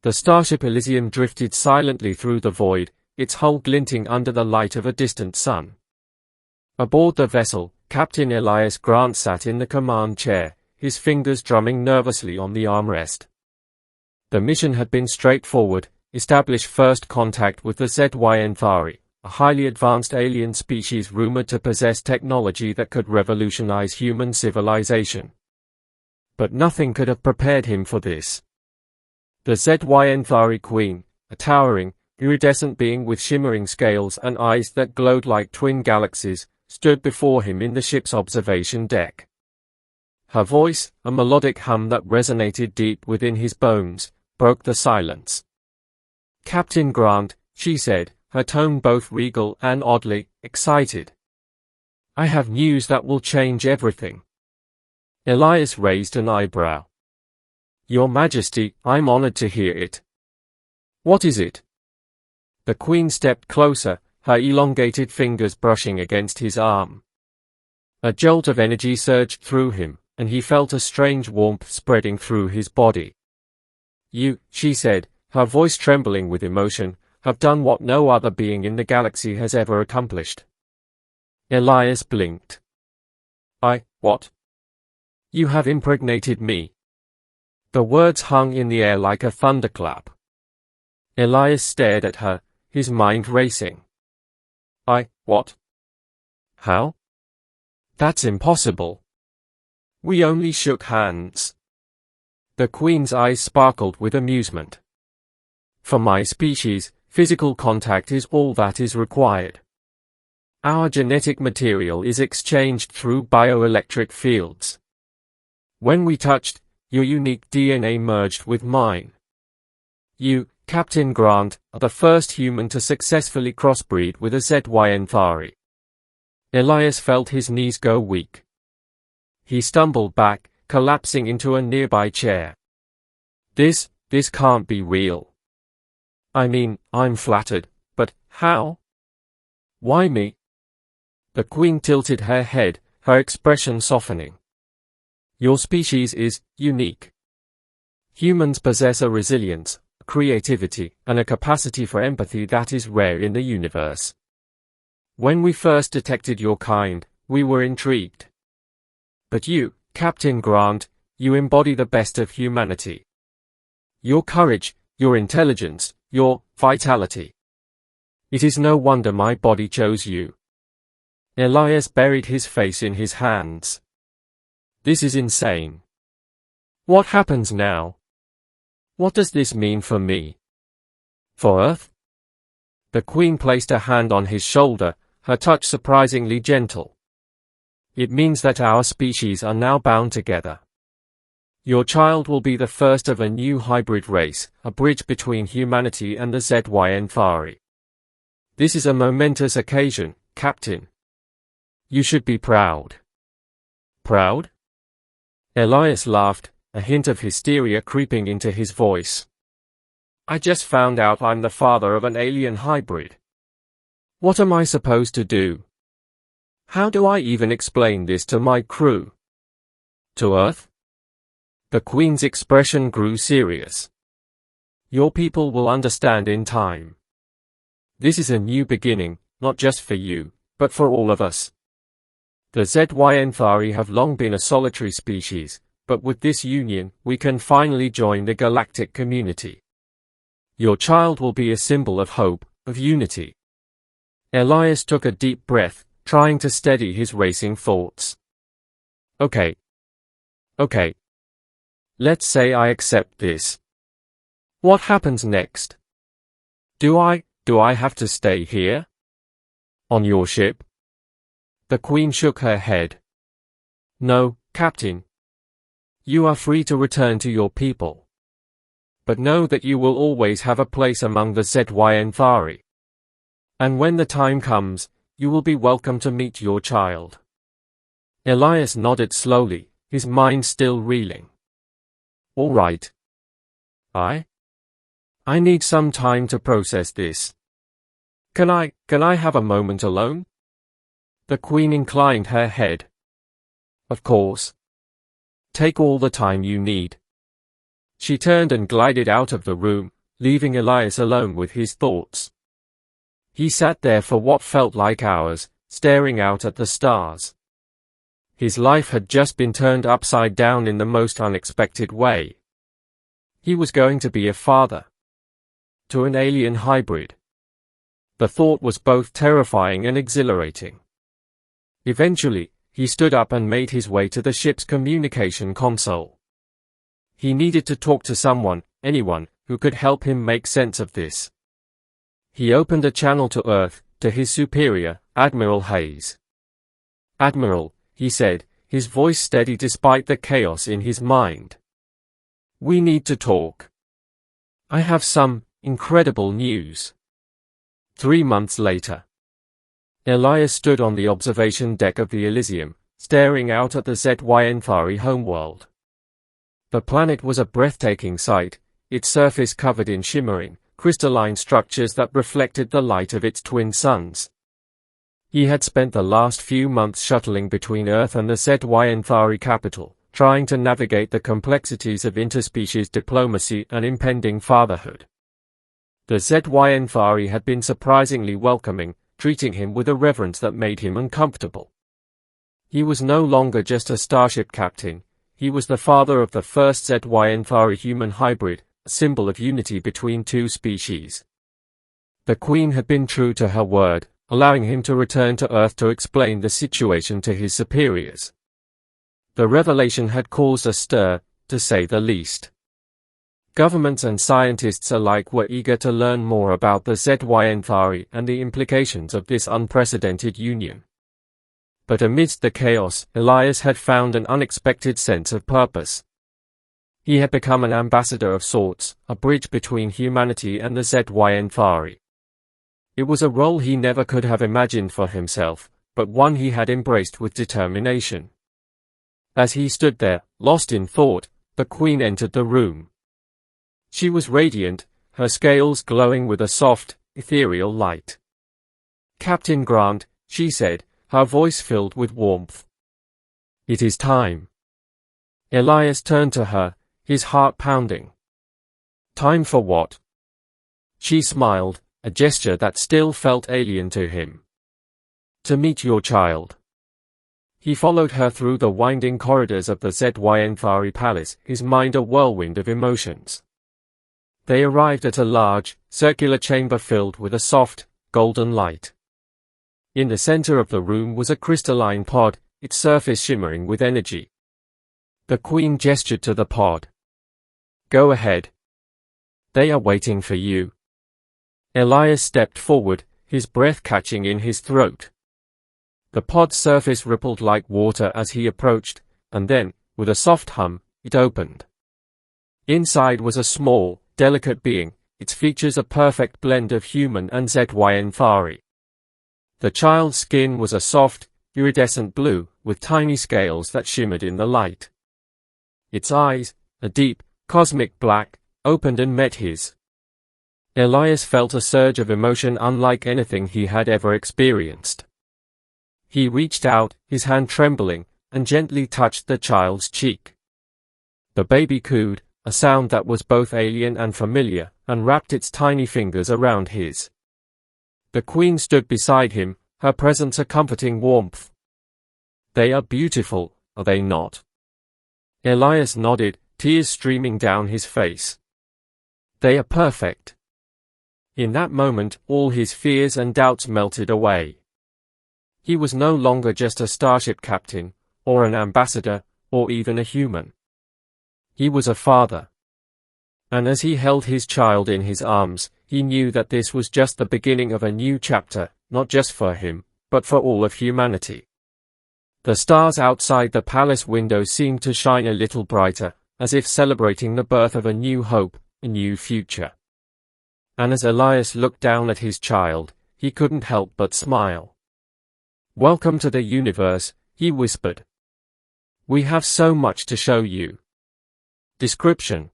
The starship Elysium drifted silently through the void, its hull glinting under the light of a distant sun. Aboard the vessel, Captain Elias Grant sat in the command chair, his fingers drumming nervously on the armrest. The mission had been straightforward: establish first contact with the Zynthari, a highly advanced alien species rumored to possess technology that could revolutionize human civilization. But nothing could have prepared him for this. The Zynthari Queen, a towering, iridescent being with shimmering scales and eyes that glowed like twin galaxies, stood before him in the ship's observation deck. Her voice, a melodic hum that resonated deep within his bones, broke the silence. "Captain Grant," she said, her tone both regal and oddly excited. "I have news that will change everything." Elias raised an eyebrow. "Your Majesty, I'm honored to hear it. What is it?" The Queen stepped closer, her elongated fingers brushing against his arm. A jolt of energy surged through him, and he felt a strange warmth spreading through his body. "You," she said, her voice trembling with emotion, "have done what no other being in the galaxy has ever accomplished." Elias blinked. What? "You have impregnated me." The words hung in the air like a thunderclap. Elias stared at her, his mind racing. What? How? That's impossible." "We only shook hands." The Queen's eyes sparkled with amusement. "For my species, physical contact is all that is required. Our genetic material is exchanged through bioelectric fields. When we touched, your unique DNA merged with mine. You, Captain Grant, are the first human to successfully crossbreed with a Zynthari." Elias felt his knees go weak. He stumbled back, collapsing into a nearby chair. This can't be real. I mean, I'm flattered, but how? Why me?" The Queen tilted her head, her expression softening. "Your species is unique. Humans possess a resilience, a creativity, and a capacity for empathy that is rare in the universe. When we first detected your kind, we were intrigued. But you, Captain Grant, you embody the best of humanity. Your courage, your intelligence, your vitality. It is no wonder my body chose you." Elias buried his face in his hands. "This is insane. What happens now? What does this mean for me? For Earth?" The Queen placed a hand on his shoulder, her touch surprisingly gentle. "It means that our species are now bound together. Your child will be the first of a new hybrid race, a bridge between humanity and the Zynthari. This is a momentous occasion, Captain. You should be proud." "Proud?" Elias laughed, a hint of hysteria creeping into his voice. "I just found out I'm the father of an alien hybrid. What am I supposed to do? How do I even explain this to my crew? To Earth?" The Queen's expression grew serious. "Your people will understand in time. This is a new beginning, not just for you, but for all of us. The Zynthari have long been a solitary species, but with this union, we can finally join the galactic community. Your child will be a symbol of hope, of unity." Elias took a deep breath, trying to steady his racing thoughts. Okay. Let's say I accept this. What happens next? Do I have to stay here? On your ship?" The Queen shook her head. "No, Captain. You are free to return to your people. But know that you will always have a place among the Zynthari. And when the time comes, you will be welcome to meet your child." Elias nodded slowly, his mind still reeling. "All right. I need some time to process this. Can I have a moment alone?" The Queen inclined her head. "Of course. Take all the time you need." She turned and glided out of the room, leaving Elias alone with his thoughts. He sat there for what felt like hours, staring out at the stars. His life had just been turned upside down in the most unexpected way. He was going to be a father. To an alien hybrid. The thought was both terrifying and exhilarating. Eventually, he stood up and made his way to the ship's communication console. He needed to talk to someone, anyone, who could help him make sense of this. He opened a channel to Earth, to his superior, Admiral Hayes. "Admiral," he said, his voice steady despite the chaos in his mind. "We need to talk. I have some incredible news." 3 months later. Elias stood on the observation deck of the Elysium, staring out at the Zynthari homeworld. The planet was a breathtaking sight, its surface covered in shimmering, crystalline structures that reflected the light of its twin suns. He had spent the last few months shuttling between Earth and the Zynthari capital, trying to navigate the complexities of interspecies diplomacy and impending fatherhood. The Zynthari had been surprisingly welcoming, treating him with a reverence that made him uncomfortable. He was no longer just a starship captain, he was the father of the first Zynthari human hybrid, a symbol of unity between two species. The Queen had been true to her word, allowing him to return to Earth to explain the situation to his superiors. The revelation had caused a stir, to say the least. Governments and scientists alike were eager to learn more about the Zynthari and the implications of this unprecedented union. But amidst the chaos, Elias had found an unexpected sense of purpose. He had become an ambassador of sorts, a bridge between humanity and the Zynthari. It was a role he never could have imagined for himself, but one he had embraced with determination. As he stood there, lost in thought, the Queen entered the room. She was radiant, her scales glowing with a soft, ethereal light. "Captain Grant," she said, her voice filled with warmth. "It is time." Elias turned to her, his heart pounding. "Time for what?" She smiled, a gesture that still felt alien to him. "To meet your child." He followed her through the winding corridors of the Zynthari palace, his mind a whirlwind of emotions. They arrived at a large, circular chamber filled with a soft, golden light. In the center of the room was a crystalline pod, its surface shimmering with energy. The Queen gestured to the pod. "Go ahead. They are waiting for you." Elias stepped forward, his breath catching in his throat. The pod's surface rippled like water as he approached, and then, with a soft hum, it opened. Inside was a small, delicate being, its features a perfect blend of human and Zynthari. The child's skin was a soft, iridescent blue, with tiny scales that shimmered in the light. Its eyes, a deep, cosmic black, opened and met his. Elias felt a surge of emotion unlike anything he had ever experienced. He reached out, his hand trembling, and gently touched the child's cheek. The baby cooed, a sound that was both alien and familiar, and wrapped its tiny fingers around his. The Queen stood beside him, her presence a comforting warmth. "They are beautiful, are they not?" Elias nodded, tears streaming down his face. "They are perfect." In that moment, all his fears and doubts melted away. He was no longer just a starship captain, or an ambassador, or even a human. He was a father. And as he held his child in his arms, he knew that this was just the beginning of a new chapter, not just for him, but for all of humanity. The stars outside the palace window seemed to shine a little brighter, as if celebrating the birth of a new hope, a new future. And as Elias looked down at his child, he couldn't help but smile. "Welcome to the universe," he whispered. "We have so much to show you." Description: